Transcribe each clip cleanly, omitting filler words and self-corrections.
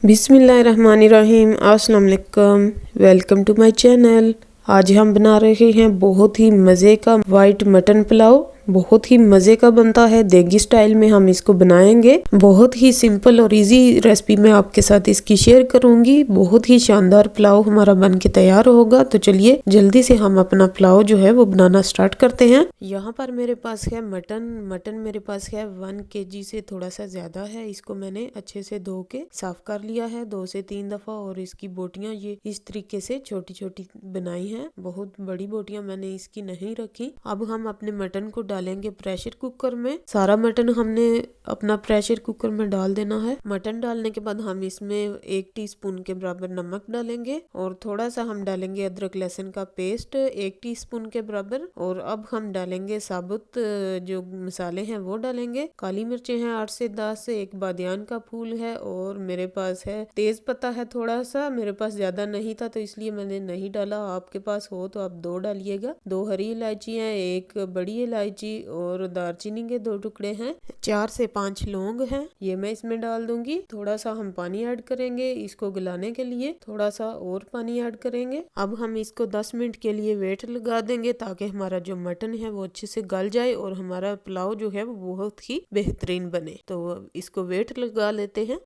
बिस्मिल्लाहिर्रहमानिर्रहीम। अस्सलाम वालेकुम। Welcome to my channel. आज हम बना रहे हैं बहुत ही मज़े का वाइट मटन पुलाव। बहुत ही मज़े का बनता है, देगी स्टाइल में हम इसको बनाएंगे। बहुत ही सिंपल और इजी रेसिपी मैं आपके साथ इसकी शेयर करूंगी। बहुत ही शानदार पुलाव हमारा बन के तैयार होगा। तो चलिए जल्दी से हम अपना पुलाव जो है वो बनाना स्टार्ट करते हैं। यहाँ पर मेरे पास है मटन मेरे पास है 1 kg से थोड़ा सा ज्यादा है। इसको मैंने अच्छे से धो के साफ कर लिया है 2 से 3 दफा। और इसकी बोटियां ये इस तरीके से छोटी छोटी बनाई है। बहुत बड़ी बोटियां मैंने इसकी नहीं रखी। अब हम अपने मटन को डालेंगे प्रेशर कुकर में। सारा मटन हमने अपना प्रेशर कुकर में डाल देना है। मटन डालने के बाद हम इसमें 1 टीस्पून के बराबर नमक डालेंगे और थोड़ा सा हम डालेंगे अदरक लहसुन का पेस्ट 1 टीस्पून के बराबर। और अब हम डालेंगे साबुत जो मसाले हैं वो डालेंगे। काली मिर्चें हैं 8 से 10, एक बादियान का फूल है और मेरे पास है तेज पत्ता है थोड़ा सा। मेरे पास ज्यादा नहीं था तो इसलिए मैंने नहीं डाला। आपके पास हो तो आप 2 डालिएगा। 2 हरी इलायची है, 1 बड़ी इलायची और दालचीनी के 2 टुकड़े हैं, 4 से 5 लौंग हैं। ये मैं इसमें डाल दूंगी। थोड़ा सा हम पानी ऐड करेंगे इसको गलाने के लिए। थोड़ा सा और पानी ऐड करेंगे। अब हम इसको 10 मिनट के लिए वेट लगा देंगे ताकि हमारा जो मटन है वो अच्छे से गल जाए और हमारा पुलाव जो है वो बहुत ही बेहतरीन बने। तो इसको वेट लगा लेते हैं।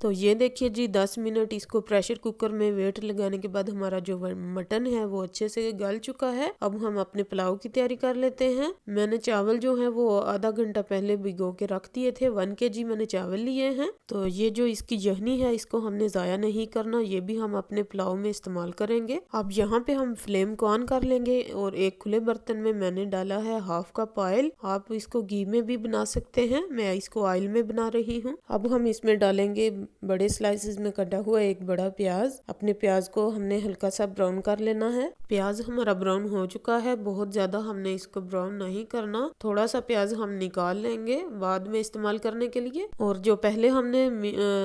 तो ये देखिए जी 10 मिनट इसको प्रेशर कुकर में वेट लगाने के बाद हमारा जो मटन है वो अच्छे से गल चुका है। अब हम अपने पुलाव की तैयारी कर लेते हैं। मैंने चावल जो है वो आधा घंटा पहले भिगो के रख दिए थे। 1 kg मैंने चावल लिए हैं। तो ये जो इसकी यखनी है इसको हमने जाया नहीं करना, ये भी हम अपने पुलाव में इस्तेमाल करेंगे। अब यहाँ पे हम फ्लेम को ऑन कर लेंगे और एक खुले बर्तन में मैंने डाला है हाफ कप ऑयल। आप इसको घी में भी बना सकते हैं, मैं इसको ऑयल में बना रही हूँ। अब हम इसमें डालेंगे बड़े स्लाइसेस में कटा हुआ एक बड़ा प्याज। अपने प्याज को हमने हल्का सा ब्राउन कर लेना है। प्याज हमारा ब्राउन हो चुका है। बहुत ज्यादा हमने इसको ब्राउन नहीं करना, थोड़ा सा प्याज हम निकाल लेंगे बाद में इस्तेमाल करने के लिए। और जो पहले हमने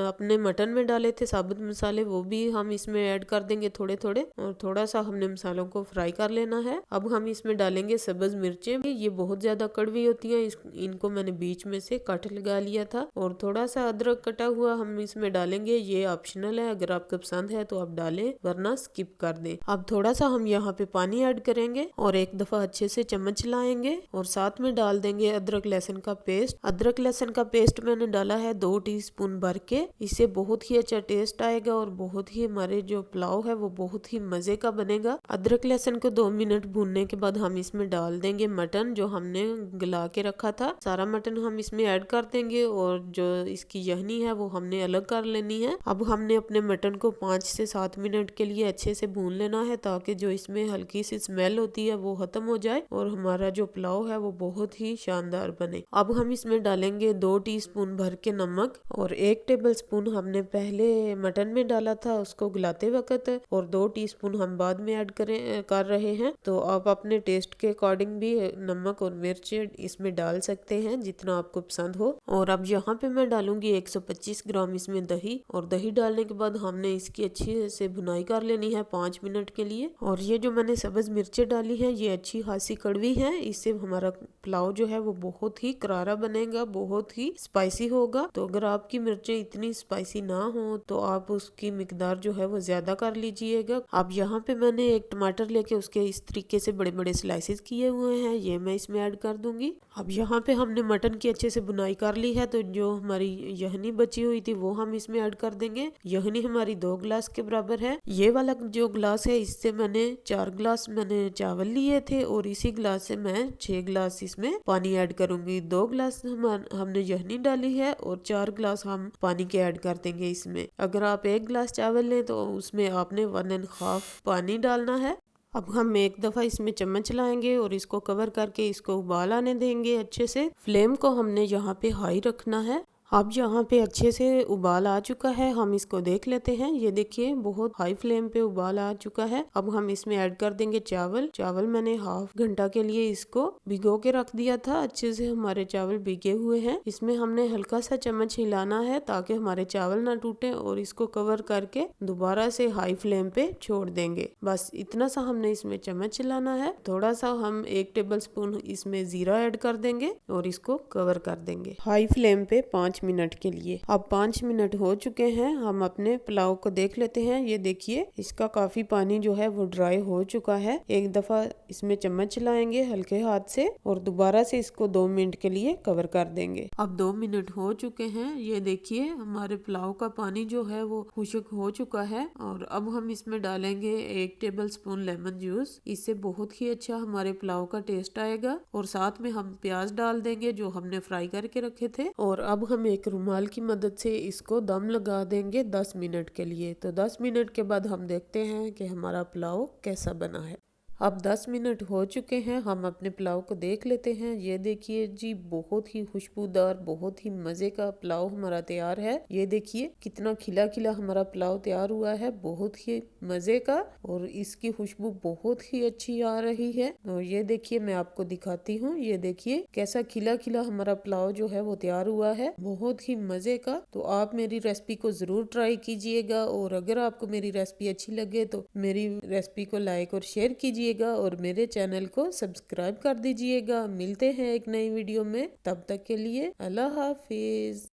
अपने मटन में डाले थे साबुत मसाले वो भी हम इसमें ऐड कर देंगे थोड़े थोड़े। और थोड़ा सा हमने मसालों को फ्राई कर लेना है। अब हम इसमें डालेंगे सब्ज मिर्चें। ये बहुत ज्यादा कड़वी होती है, इनको मैंने बीच में से कट लगा लिया था। और थोड़ा सा अदरक कटा हुआ हम इसमें डालेंगे। ये ऑप्शनल है, अगर आपको पसंद है तो आप डालें वरना स्किप कर दें। अब थोड़ा सा हम यहाँ पे पानी ऐड करेंगे और एक दफा अच्छे से चम्मच लाएंगे और साथ में डाल देंगे अदरक लहसुन का पेस्ट। अदरक लहसुन का पेस्ट मैंने डाला है 2 टीस्पून भर के। इससे बहुत ही अच्छा टेस्ट आएगा और बहुत ही हमारे जो पुलाव है वो बहुत ही मजे का बनेगा। अदरक लहसुन को 2 मिनट भूनने के बाद हम इसमें डाल देंगे मटन जो हमने गला के रखा था। सारा मटन हम इसमें ऐड कर देंगे और जो इसकी यखनी है वो हमने अलग कर लेनी है। अब हमने अपने मटन को 5 से 7 मिनट के लिए अच्छे से भून लेना है ताकि जो इसमें हल्की सी स्मेल होती है वो खत्म हो जाए और हमारा जो पुलाव है वो बहुत ही शानदार बने। अब हम इसमें डालेंगे 2 टीस्पून भर के नमक और 1 टेबल स्पून हमने पहले मटन में डाला था उसको गलाते वक्त और 2 टीस्पून हम बाद में ऐड कर रहे हैं। तो आप अपने टेस्ट के अकॉर्डिंग भी नमक और मिर्च इसमें डाल सकते हैं जितना आपको पसंद हो। और अब यहाँ पे मैं डालूंगी 125 ग्राम इसमें दही। और दही डालने के बाद हमने इसकी अच्छी से भुनाई कर लेनी है 5 मिनट के लिए। और ये जो मैंने सब्ज मिर्चें डाली हैं ये अच्छी खासी कड़वी है, इससे हमारा पुलाव जो है वो बहुत ही करारा बनेगा, बहुत ही स्पाइसी होगा। तो अगर आपकी मिर्चें इतनी स्पाइसी ना हो तो आप उसकी मिकदार जो है वो ज्यादा कर लीजिएगा। अब यहाँ पे मैंने एक टमाटर लेके उसके इस तरीके से बड़े बड़े स्लाइसेस किए हुए हैं, ये मैं इसमें ऐड कर दूंगी। अब यहाँ पे हमने मटन की अच्छे से बुनाई कर ली है तो जो हमारी यखनी बची हुई थी वो हम इसमें ऐड कर देंगे। यखनी हमारी 2 गिलास के बराबर है। ये वाला जो गिलास है इससे मैंने 4 गिलास मैंने चावल लिए थे और इसी गिलास से मैं 6 गिलास इसमें पानी ऐड करूंगी। 2 गिलास हमने यखनी डाली है और 4 गिलास हम पानी के ऐड कर देंगे इसमें। अगर आप 1 गिलास चावल लें तो उसमें आपने 1.5 पानी डालना है। अब हम एक दफा इसमें चम्मच लाएंगे और इसको कवर करके इसको उबाल आने देंगे अच्छे से। फ्लेम को हमने यहाँ पे हाई रखना है। अब यहाँ पे अच्छे से उबाल आ चुका है, हम इसको देख लेते हैं। ये देखिए बहुत हाई फ्लेम पे उबाल आ चुका है। अब हम इसमें ऐड कर देंगे चावल मैंने हाफ घंटा के लिए इसको भिगो के रख दिया था। अच्छे से हमारे चावल भीगे हुए हैं। इसमें हमने हल्का सा चम्मच हिलाना है ताकि हमारे चावल ना टूटे और इसको कवर करके दोबारा से हाई फ्लेम पे छोड़ देंगे। बस इतना सा हमने इसमें चम्मच हिलाना है। थोड़ा सा हम 1 टेबल स्पून इसमें जीरा ऐड कर देंगे और इसको कवर कर देंगे। हाई फ्लेम पे 5 मिनट के लिए। अब 5 मिनट हो चुके हैं, हम अपने पुलाव को देख लेते हैं। ये देखिए इसका काफी पानी जो है वो ड्राई हो चुका है। एक दफा इसमें चम्मच चलाएंगे हल्के हाथ से और दोबारा से इसको 2 मिनट के लिए कवर कर देंगे। अब 2 मिनट हो चुके हैं। ये देखिए हमारे पुलाव का पानी जो है वो खुश्क हो चुका है और अब हम इसमें डालेंगे 1 टेबल स्पून लेमन जूस। इससे बहुत ही अच्छा हमारे पुलाव का टेस्ट आएगा और साथ में हम प्याज डाल देंगे जो हमने फ्राई करके रखे थे। और अब हम एक रुमाल की मदद से इसको दम लगा देंगे 10 मिनट के लिए। तो 10 मिनट के बाद हम देखते हैं कि हमारा पुलाव कैसा बना है। अब 10 मिनट हो चुके हैं, हम अपने पुलाव को देख लेते हैं। ये देखिए जी बहुत ही खुशबूदार, बहुत ही मजे का पुलाव हमारा तैयार है। ये देखिए कितना खिला खिला हमारा पुलाव तैयार हुआ है, बहुत ही मजे का और इसकी खुशबू बहुत ही अच्छी आ रही है। और ये देखिए मैं आपको दिखाती हूँ, ये देखिए कैसा खिला खिला हमारा पुलाव जो है वो तैयार हुआ है, बहुत ही मजे का। तो आप मेरी रेसिपी को जरूर ट्राई कीजिएगा और अगर आपको मेरी रेसिपी अच्छी लगे तो मेरी रेसिपी को लाइक और शेयर कीजिए और मेरे चैनल को सब्सक्राइब कर दीजिएगा। मिलते हैं एक नई वीडियो में, तब तक के लिए अल्लाह हाफिज।